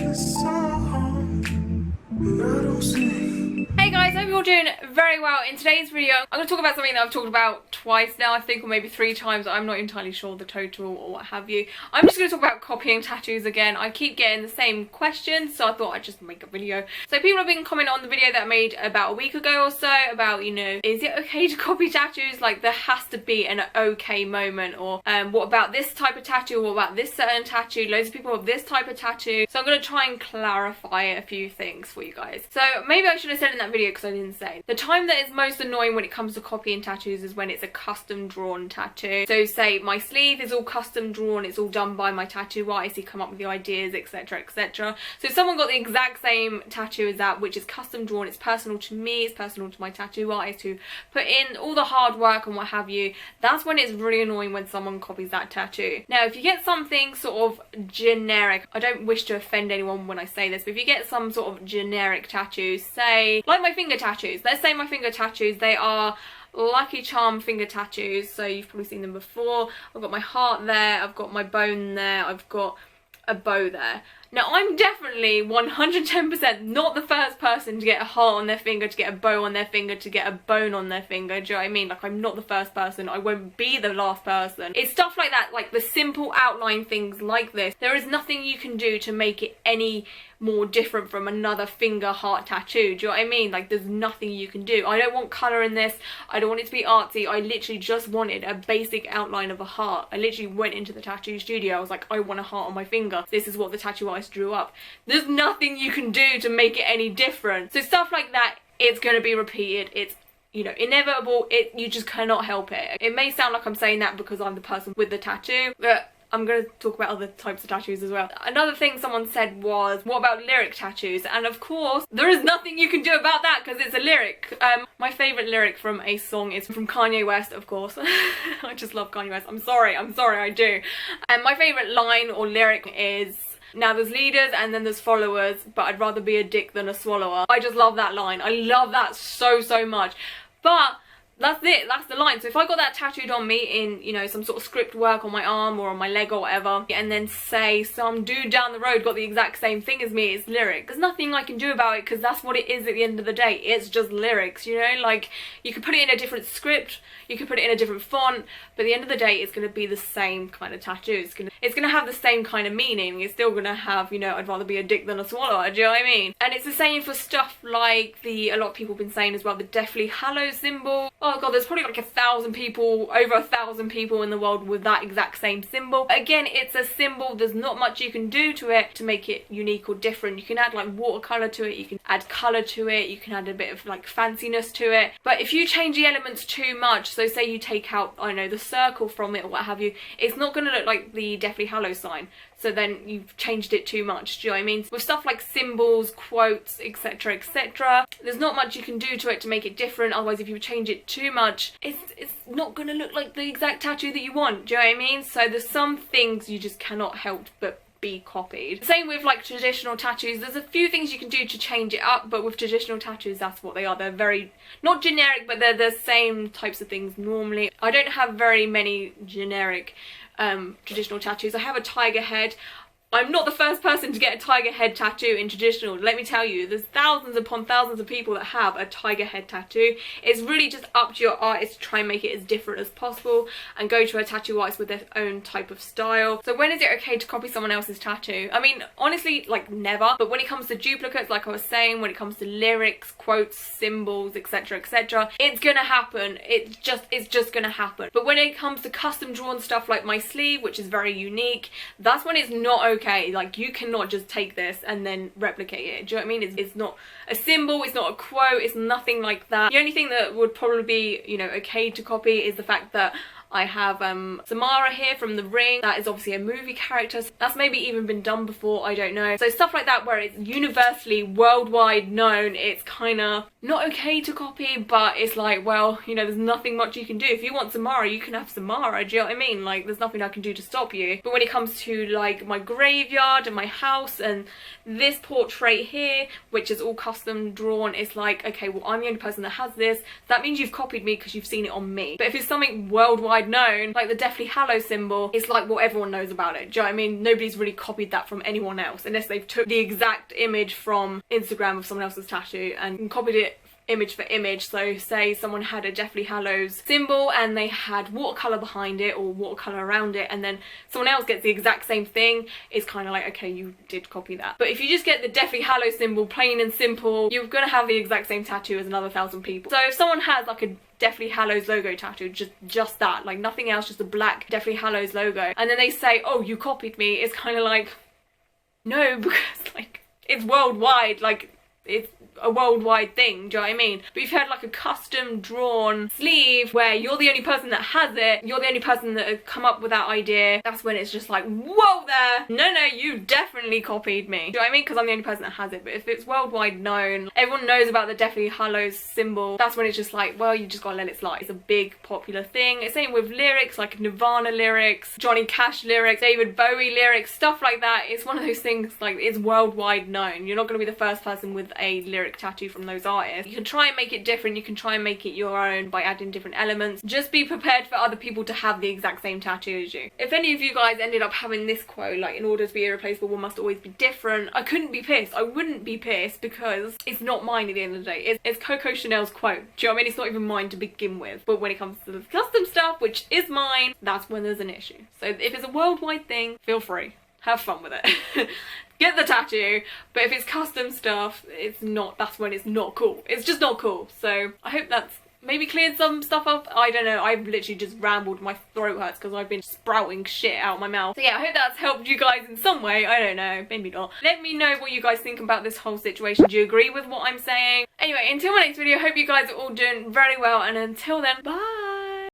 Hey guys, hope you're all doing very well. In today's video, I'm going to talk about something that I've talked about twice now, I think, or maybe 3 times. I'm not entirely sure the total or what have you. I'm just going to talk about copying tattoos again. I keep getting the same questions, so I thought I'd just make a video. So people have been commenting on the video that I made about a week ago or so about, you know, is it okay to copy tattoos? Like, there has to be an okay moment, or what about this type of tattoo, what about this certain tattoo? Loads of people have this type of tattoo. So I'm going to try and clarify a few things for you guys. So maybe I should have said in that video, because I didn't say. The time that is most annoying when it comes to copying tattoos is when it's a custom drawn tattoo. So say my sleeve is all custom drawn, it's all done by my tattoo artist, he come up with the ideas, etc, etc. So if someone got the exact same tattoo as that, which is custom drawn, it's personal to me, it's personal to my tattoo artist who put in all the hard work and what have you, that's when it's really annoying when someone copies that tattoo. Now if you get something sort of generic, I don't wish to offend anyone when I say this, but if you get some sort of generic tattoos, say like my finger tattoos, let's say my finger tattoos, they are Lucky Charm finger tattoos, so you've probably seen them before. I've got my heart there, I've got my bone there, I've got a bow there. Now I'm definitely 110% not the first person to get a heart on their finger, to get a bow on their finger, to get a bone on their finger. Do you know what I mean? Like, I'm not the first person, I won't be the last person. It's stuff like that, like the simple outline things like this. There is nothing you can do to make it any more different from another finger heart tattoo. Do you know what I mean? Like, there's nothing you can do. I don't want colour in this, I don't want it to be artsy, I literally just wanted a basic outline of a heart. I literally went into the tattoo studio, I was like, I want a heart on my finger. This is what the tattoo artist drew up. There's nothing you can do to make it any different. So stuff like that, it's going to be repeated. It's, you know, inevitable. You just cannot help it. It may sound like I'm saying that because I'm the person with the tattoo, but I'm going to talk about other types of tattoos as well. Another thing someone said was, what about lyric tattoos? And of course, there is nothing you can do about that because it's a lyric. My favourite lyric from a song is from Kanye West, of course. I just love Kanye West. I'm sorry, I do. And my favourite line or lyric is, now there's leaders and then there's followers, but I'd rather be a dick than a swallower. I just love that line. I love that so, so much. But that's it, that's the line. So if I got that tattooed on me in, you know, some sort of script work on my arm or on my leg or whatever, and then say some dude down the road got the exact same thing as me, it's lyric. There's nothing I can do about it because that's what it is at the end of the day. It's just lyrics, you know? Like, you could put it in a different script, you could put it in a different font, but at the end of the day, it's going to be the same kind of tattoo. It's gonna have the same kind of meaning. It's still gonna have, you know, I'd rather be a dick than a swallower, do you know what I mean? And it's the same for stuff like a lot of people have been saying as well, the Deathly Hallows symbol. Oh god, there's probably like 1,000 people, over 1,000 people in the world with that exact same symbol. Again, it's a symbol, there's not much you can do to it to make it unique or different. You can add like watercolour to it, you can add colour to it, you can add a bit of like fanciness to it. But if you change the elements too much, so say you take out, I don't know, the circle from it or what have you, it's not going to look like the Deathly Hallows sign. So then you've changed it too much, do you know what I mean? With stuff like symbols, quotes, etc, etc, there's not much you can do to it to make it different. Otherwise, if you change it too much, it's not going to look like the exact tattoo that you want, do you know what I mean? So there's some things you just cannot help but be copied. Same with like traditional tattoos, there's a few things you can do to change it up, but with traditional tattoos, that's what they are. They're very, not generic, but they're the same types of things normally. I don't have very many generic traditional tattoos. I have a tiger head. I'm not the first person to get a tiger head tattoo in traditional. Let me tell you, there's thousands upon thousands of people that have a tiger head tattoo. It's really just up to your artist to try and make it as different as possible and go to a tattoo artist with their own type of style. So when is it okay to copy someone else's tattoo? I mean, honestly, like never. But when it comes to duplicates, like I was saying, when it comes to lyrics, quotes, symbols, etc, etc, it's gonna happen. It's just gonna happen. But when it comes to custom drawn stuff like my sleeve, which is very unique, that's when it's not okay. Like, you cannot just take this and then replicate it. Do you know what I mean? It's not a symbol, it's not a quote, it's nothing like that. The only thing that would probably be, you know, okay to copy is the fact that I have Samara here from The Ring. That is obviously a movie character. That's maybe even been done before, I don't know. So stuff like that where it's universally, worldwide known, it's kind of not okay to copy, but it's like, well, you know, there's nothing much you can do. If you want Samara, you can have Samara, do you know what I mean? Like, there's nothing I can do to stop you. But when it comes to like my graveyard and my house and this portrait here, which is all custom drawn, it's like, okay, well, I'm the only person that has this. That means you've copied me because you've seen it on me. But if it's something worldwide worldwide known. Like the Deathly Hallows symbol is like what everyone knows about it. Do you know what I mean? Nobody's really copied that from anyone else unless they've took the exact image from Instagram of someone else's tattoo and copied it image for image. So say someone had a Deathly Hallows symbol and they had watercolour behind it or watercolour around it, and then someone else gets the exact same thing, it's kind of like, okay, you did copy that. But if you just get the Deathly Hallows symbol plain and simple, you're gonna have the exact same tattoo as another 1,000 people. So if someone has like a Deathly Hallows logo tattoo, just that, like nothing else, just a black Deathly Hallows logo, and then they say, oh, you copied me, it's kind of like, no, because like it's worldwide, like it's a worldwide thing, do you know what I mean? But if you had like a custom drawn sleeve where you're the only person that has it, you're the only person that has come up with that idea, that's when it's just like, whoa there, no, you definitely copied me. Do you know what I mean? Because I'm the only person that has it. But if it's worldwide known, everyone knows about the Deathly Hallows symbol, that's when it's just like, well, you just gotta let it slide. It's a big popular thing. It's same with lyrics, like Nirvana lyrics, Johnny Cash lyrics, David Bowie lyrics, stuff like that. It's one of those things, like, it's worldwide known. You're not gonna be the first person with a lyric tattoo from those artists. You can try and make it different, you can try and make it your own by adding different elements. Just be prepared for other people to have the exact same tattoo as you. If any of you guys ended up having this quote, like, in order to be irreplaceable, one must always be different, I couldn't be pissed. I wouldn't be pissed because it's not mine at the end of the day. It's Coco Chanel's quote. Do you know what I mean? It's not even mine to begin with. But when it comes to the custom stuff, which is mine, that's when there's an issue. So if it's a worldwide thing, feel free. Have fun with it. Get the tattoo, but if it's custom stuff, it's not, that's when it's not cool. It's just not cool. So I hope that's maybe cleared some stuff up. I don't know, I've literally just rambled, my throat hurts because I've been sprouting shit out my mouth. So yeah, I hope that's helped you guys in some way. I don't know, maybe not. Let me know what you guys think about this whole situation. Do you agree with what I'm saying? Anyway, until my next video, I hope you guys are all doing very well, and until then, bye!